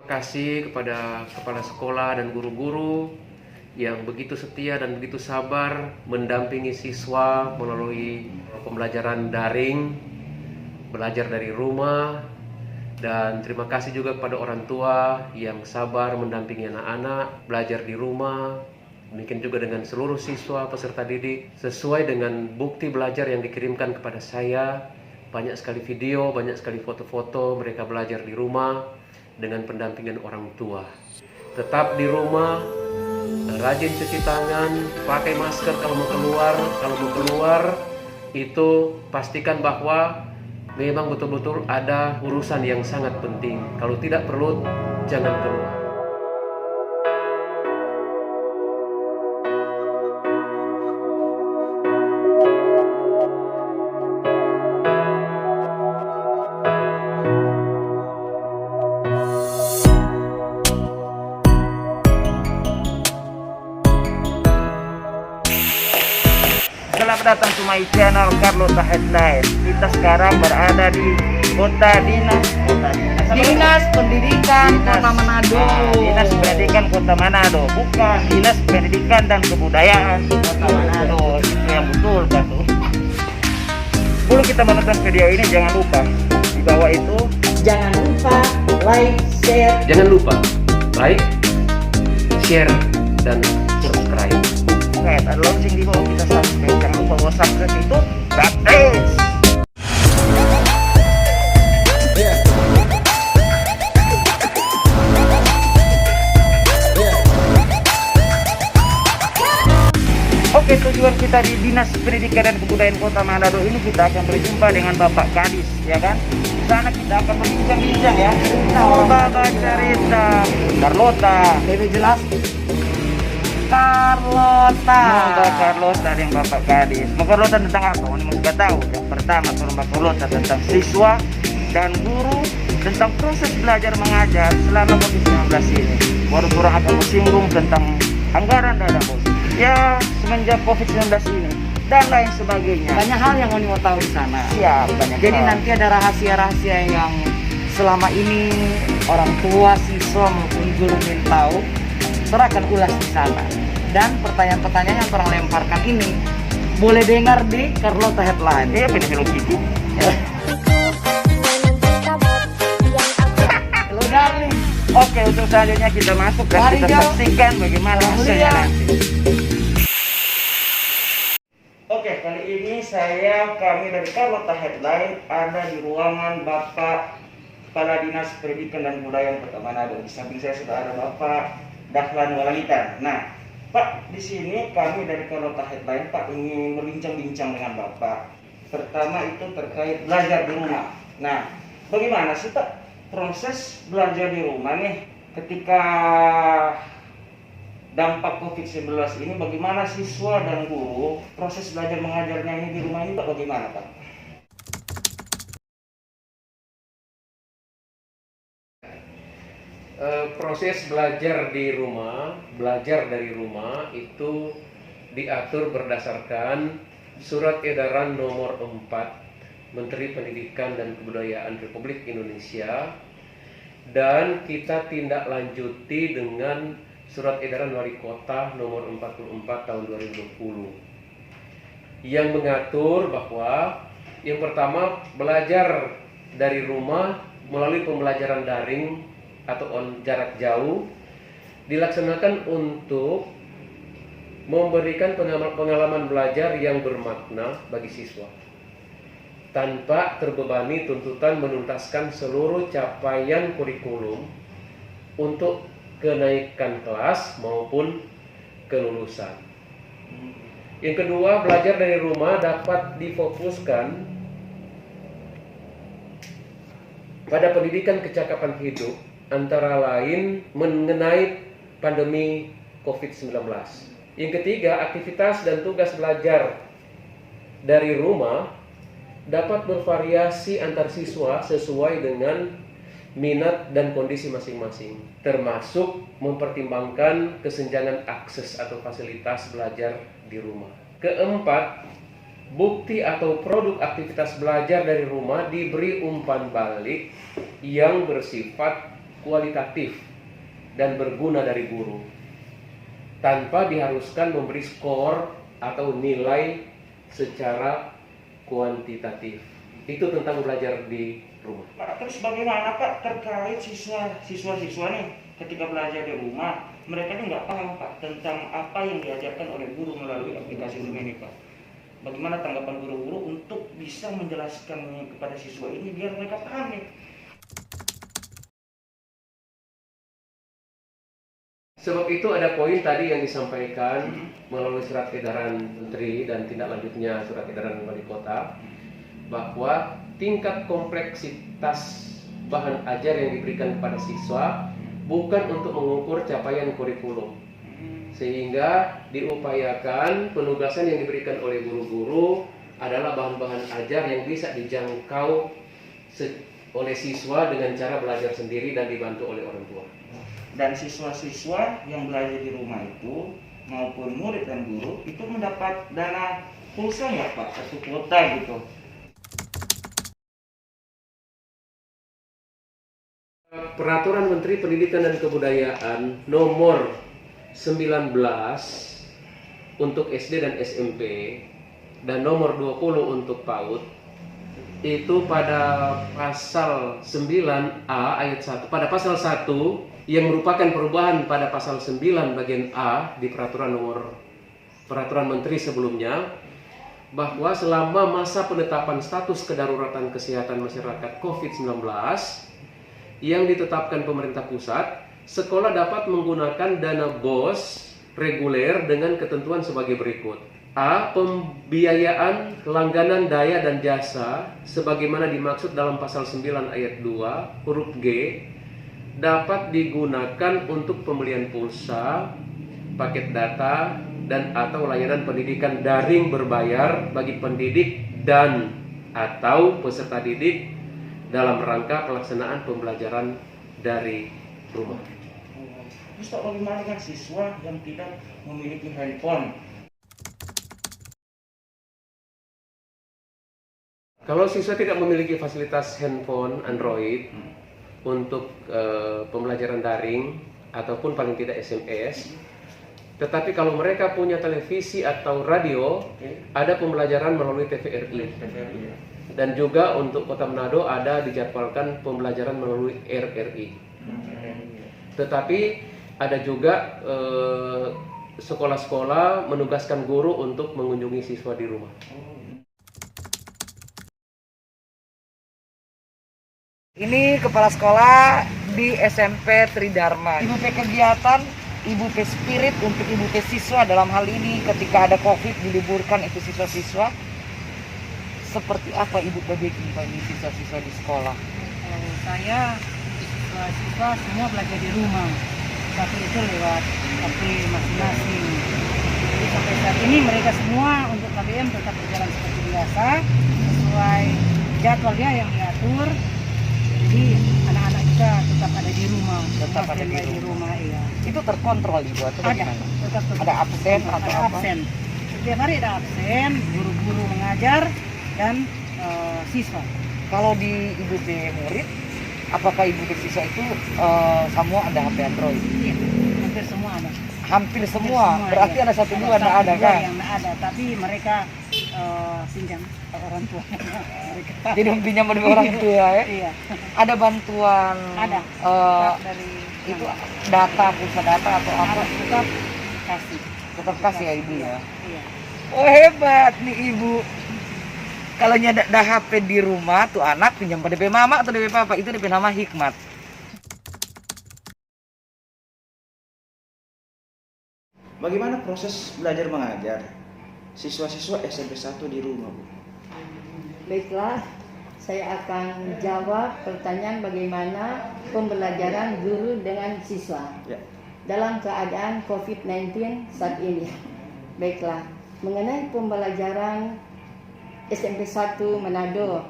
Kasih kepada kepala sekolah dan guru-guru yang begitu setia dan begitu sabar mendampingi siswa melalui pembelajaran daring, belajar dari rumah. Dan terima kasih juga kepada orang tua yang sabar mendampingi anak-anak belajar di rumah. Demikian juga dengan seluruh siswa peserta didik, sesuai dengan bukti belajar yang dikirimkan kepada saya. Banyak sekali video, banyak sekali foto-foto mereka belajar di rumah dengan pendampingan orang tua. Tetap di rumah, rajin cuci tangan, pakai masker kalau mau keluar. Kalau mau keluar itu pastikan bahwa memang betul-betul ada urusan yang sangat penting. Kalau tidak perlu, jangan keluar. Selamat datang to my channel Carlota Headline. Kita sekarang berada di Kota Dinas Pendidikan Kota Manado. Dinas Pendidikan Kota Manado, bukan Dinas Pendidikan dan Kebudayaan Kota Manado. Itu yang betul kan tuh. Sebelum kita menonton video ini, jangan lupa di bawah itu Jangan lupa like, share. Jangan lupa like, share, dan subscribe. ada lonceng di bawah, kita subscribe. Jangan lupa bawa subscribe itu gratis. Oke, tujuan kita di Dinas Pendidikan dan Kebudayaan Kota Manado ini, kita akan berjumpa dengan Bapak Kadis, ya kan? Di sana kita akan berbincang-bincang ya. Bapak cerita Carlota, Lebih jelas Carlota. Mbak Carlota yang Bapak Kadis. Mbak Carlota tentang apa? Ini mau kita tahu. Yang pertama, kalau Mbak Carlota tentang siswa dan guru, tentang proses belajar mengajar selama COVID-19 ini. Baru kurang akan menyinggung tentang anggaran dana bos. Ya, semenjak COVID-19 ini dan lain sebagainya. banyak hal yang Oni mau tahu di sana. Ya, banyak. Jadi hal. nanti ada rahasia-rahasia yang selama ini orang tua, siswa maupun guru ingin tahu, Tora akan ulas di sana. Dan pertanyaan-pertanyaan yang orang lemparkan ini boleh dengar di Carlota Headline. Iya, pilih gitu. Hello darling. Oke, untuk selanjutnya kita masuk dan Mari, kita Jo. saksikan bagaimana hasilnya Mulia. nanti. Oke, kali ini kami dari Carlota Headline ada di ruangan Bapak Kepala Dinas Pendidikan dan Kebudayaan Kota Manado. Di samping saya sudah ada Bapak Dahlan Walangitan. Nah, Pak, di sini kami dari Carlota Headline, Pak, ingin berbincang-bincang dengan Bapak. Pertama itu terkait belajar di rumah. Nah, bagaimana sih Pak proses belajar di rumah nih ketika dampak COVID-19 ini? Bagaimana siswa dan guru proses belajar mengajarnya ini di rumah ini Pak, bagaimana Pak? Proses belajar dari rumah itu diatur berdasarkan Surat Edaran Nomor 4 Menteri Pendidikan dan Kebudayaan Republik Indonesia, dan kita tindak lanjuti dengan Surat Edaran Wali Kota Nomor 44 Tahun 2020 yang mengatur bahwa yang pertama, belajar dari rumah melalui pembelajaran daring atau jarak jauh dilaksanakan untuk memberikan pengalaman belajar yang bermakna bagi siswa tanpa terbebani tuntutan menuntaskan seluruh capaian kurikulum untuk kenaikan kelas maupun kelulusan. Yang kedua, belajar dari rumah dapat difokuskan pada pendidikan kecakapan hidup, antara lain mengenai pandemi COVID-19. Yang ketiga, aktivitas dan tugas belajar dari rumah dapat bervariasi antar siswa sesuai dengan minat dan kondisi masing-masing, termasuk mempertimbangkan kesenjangan akses atau fasilitas belajar di rumah. Keempat, bukti atau produk aktivitas belajar dari rumah diberi umpan balik yang bersifat kualitatif dan berguna dari guru tanpa diharuskan memberi skor atau nilai secara kuantitatif. Itu tentang belajar di rumah. Pak, terus bagaimana Pak terkait siswa-siswa nih ketika belajar di rumah, mereka ini nggak paham Pak tentang apa yang diajarkan oleh guru melalui aplikasi Zoom ini Pak. Bagaimana tanggapan guru-guru untuk bisa menjelaskan kepada siswa ini biar mereka paham nih? Sebab itu ada poin tadi yang disampaikan melalui surat edaran Menteri dan tindak lanjutnya surat edaran Wali Kota, bahwa tingkat kompleksitas bahan ajar yang diberikan kepada siswa bukan untuk mengukur capaian kurikulum, sehingga diupayakan penugasan yang diberikan oleh guru-guru adalah bahan-bahan ajar yang bisa dijangkau oleh siswa dengan cara belajar sendiri dan dibantu oleh orang tua. Dan siswa-siswa yang belajar di rumah itu maupun murid dan guru itu mendapat dana pulsa nggak Pak atau kuota gitu? Peraturan Menteri Pendidikan dan Kebudayaan nomor 19 untuk SD dan SMP dan nomor 20 untuk PAUD itu pada pasal 9A ayat 1, pada pasal 1 yang merupakan perubahan pada pasal 9 bagian A di peraturan Menteri sebelumnya, bahwa selama masa penetapan status kedaruratan kesehatan masyarakat COVID-19 yang ditetapkan pemerintah pusat, sekolah dapat menggunakan dana BOS reguler dengan ketentuan sebagai berikut. A. Pembiayaan langganan daya dan jasa sebagaimana dimaksud dalam pasal 9 ayat 2 huruf G dapat digunakan untuk pembelian pulsa, paket data, dan atau layanan pendidikan daring berbayar bagi pendidik dan atau peserta didik dalam rangka pelaksanaan pembelajaran dari rumah. Terus Pak, bagaimana dengan siswa yang tidak memiliki handphone? Kalau siswa tidak memiliki fasilitas handphone Android untuk pembelajaran daring ataupun paling tidak SMS, tetapi kalau mereka punya televisi atau radio, ada pembelajaran melalui TVRI. Dan juga untuk Kota Manado ada dijadwalkan pembelajaran melalui RRI. Tetapi ada juga sekolah-sekolah menugaskan guru untuk mengunjungi siswa di rumah. Ini kepala sekolah di SMP Tridharma. Ibu P kegiatan, Ibu P spirit untuk Ibu P siswa dalam hal ini ketika ada COVID diliburkan itu siswa-siswa. Seperti apa Ibu P bikin bagi siswa-siswa di sekolah? Kalau saya siswa-siswa semua belajar di rumah, tapi itu lewat HP masing-masing. Jadi sampai saat ini mereka semua untuk KBM tetap berjalan seperti biasa sesuai jadwalnya yang diatur. Jadi anak-anak kita tetap ada di rumah, Tetap ada di rumah. Iya. Itu terkontrol Ibu atau Ada, bagaimana? tetap Ada absen atau ada apa? absen. Setiap hari ada absen, guru-guru mengajar dan siswa. Kalau di Ibu P murid, apakah Ibu P siswa itu semua ada HP Android? Iya, hampir semua ada. Hampir semua. Berarti iya. ada satu dua yang ada kan? Yang ada, tapi mereka pinjam orang tua mereka. Jadi pinjam dari orang tua ya? Iya. Ada bantuan Ada. eh, Dari itu data, pulsa data atau apa? tetap kasih. Tetap kasih ya Ibu ya? Iya. Oh hebat nih Ibu. Kalau ada HP di rumah tuh anak pinjam pada DP mama atau DP papa, itu DP nama Hikmat. Bagaimana proses belajar mengajar siswa-siswa SMP 1 di rumah, Bu? Baiklah, saya akan jawab pertanyaan bagaimana pembelajaran guru dengan siswa Ya. dalam keadaan COVID-19 saat ini. Baiklah, mengenai pembelajaran SMP 1 Manado,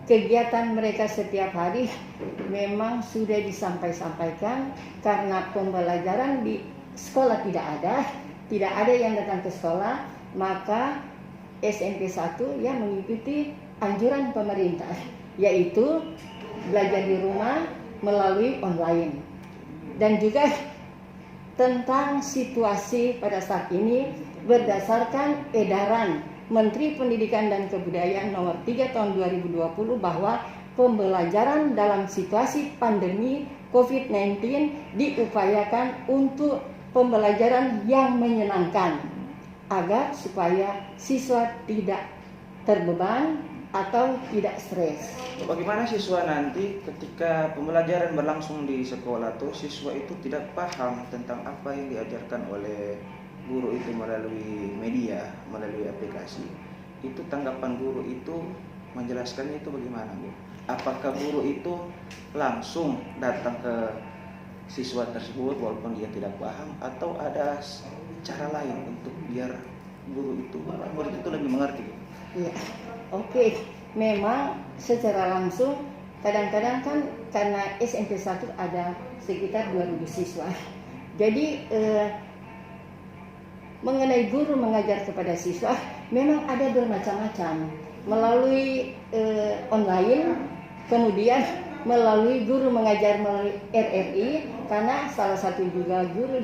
kegiatan mereka setiap hari memang sudah disampaikan karena pembelajaran di sekolah tidak ada yang datang ke sekolah, maka SMP 1 yang mengikuti anjuran pemerintah, yaitu belajar di rumah melalui online. Dan juga tentang situasi pada saat ini berdasarkan edaran Menteri Pendidikan dan Kebudayaan nomor 3 tahun 2020 bahwa pembelajaran dalam situasi pandemi COVID-19 diupayakan untuk pembelajaran yang menyenangkan agar supaya siswa tidak terbeban atau tidak stres. Bagaimana siswa nanti ketika pembelajaran berlangsung di sekolah tuh siswa itu tidak paham tentang apa yang diajarkan oleh guru itu melalui media, melalui aplikasi. Itu tanggapan guru itu menjelaskannya itu bagaimana, Bu? Apakah guru itu langsung datang ke siswa tersebut walaupun dia tidak paham, atau ada cara lain untuk biar murid itu lebih mengerti? Ya, oke. Memang secara langsung kadang-kadang kan karena SMP 1 ada sekitar 2000 siswa. Jadi mengenai guru mengajar kepada siswa memang ada bermacam-macam, melalui online, kemudian melalui guru mengajar melalui RRI, karena salah satu juga guru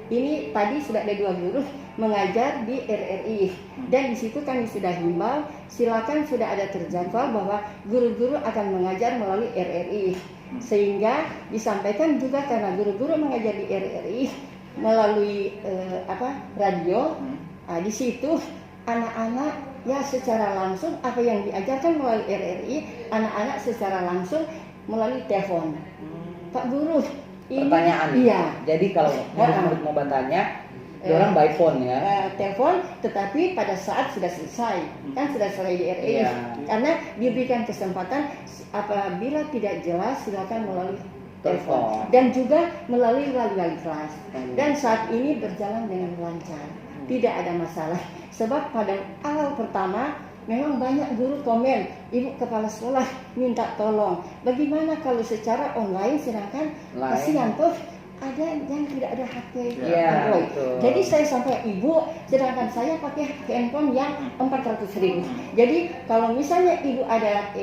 ini tadi sudah ada 2 guru mengajar di RRI, dan di situ kami sudah himbau silakan, sudah ada terjadwal bahwa guru-guru akan mengajar melalui RRI, sehingga disampaikan juga karena guru-guru mengajar di RRI melalui radio. Di situ anak-anak ya secara langsung apa yang diajarkan melalui RRI, anak-anak secara langsung melalui telepon. Pak Guru, ini Pertanyaan. iya. Jadi kalau murid mau bertanya, orang by phone ya. Telepon, tetapi pada saat sudah selesai, kan sudah selesai di RRI. Iya. Karena diberikan kesempatan apabila tidak jelas silakan melalui telepon dan juga melalui wali kelas. Dan saat ini berjalan dengan lancar, tidak ada masalah. Sebab pada awal pertama memang banyak guru komen, ibu kepala sekolah minta tolong, bagaimana kalau secara online, sedangkan kasihan tuh ada yang tidak ada HP Android. Jadi saya sampai ibu, sedangkan saya pakai handphone yang 400.000. Jadi kalau misalnya ibu ada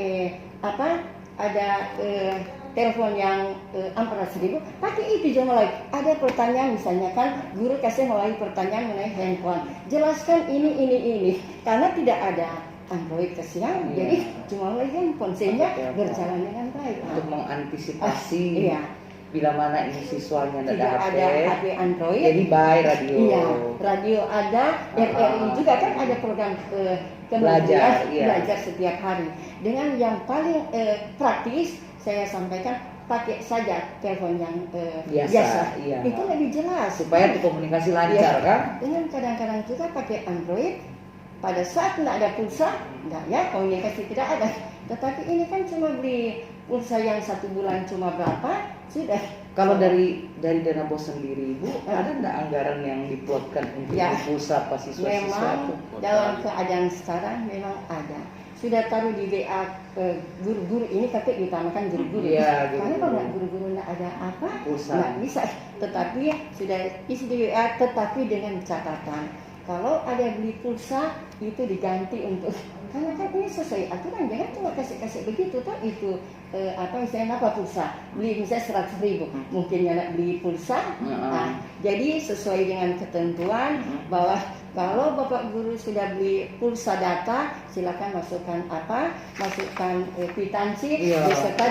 telepon yang 400.000, pakai itu jangan lagi. Ada pertanyaan misalnya kan, guru kasih melalui pertanyaan mengenai handphone, jelaskan ini, karena tidak ada Android kesian, jadi cuma melalui handphone, sehingga berjalan dengan baik. Untuk mengantisipasi bila mana ini siswanya tidak ada HP Android, jadi by radio. Iya, radio ada, RRI juga kan ada program belajar setiap hari. Dengan yang paling praktis, saya sampaikan pakai saja telepon yang biasa. Iya. Itu lebih jelas Supaya komunikasi lancar kan? Dengan kadang-kadang juga pakai Android, pada saat tidak ada pulsa, enggak ya, komunikasi tidak ada. Tetapi ini kan cuma beli pulsa yang 1 bulan cuma berapa, sudah. Kalau dari dana bos sendiri, Bu, ada enggak anggaran yang diplotkan untuk pulsa pas siswa-siswa itu? Memang dalam keadaan sekarang memang ada. Sudah taruh di WA guru-guru ini, tapi ditamakan guru-guru. Karena kalau nggak guru-guru nggak ada apa, nggak bisa. Tetapi sudah isi di WA, tetapi dengan catatan kalau ada beli pulsa itu diganti untuk, karena kan ini sesuai aturan, jangan cuma kasih begitu toh itu misalnya pulsa beli misalnya 100.000, mungkin nggak beli pulsa. Jadi sesuai dengan ketentuan bahwa kalau Bapak Guru sudah beli pulsa data, silakan masukkan kwitansi beserta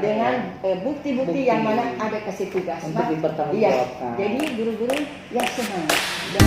dengan bukti-bukti yang mana ada kasih tugas. Untuk dipertanggungjawabkan. Jadi guru-guru yang senang dan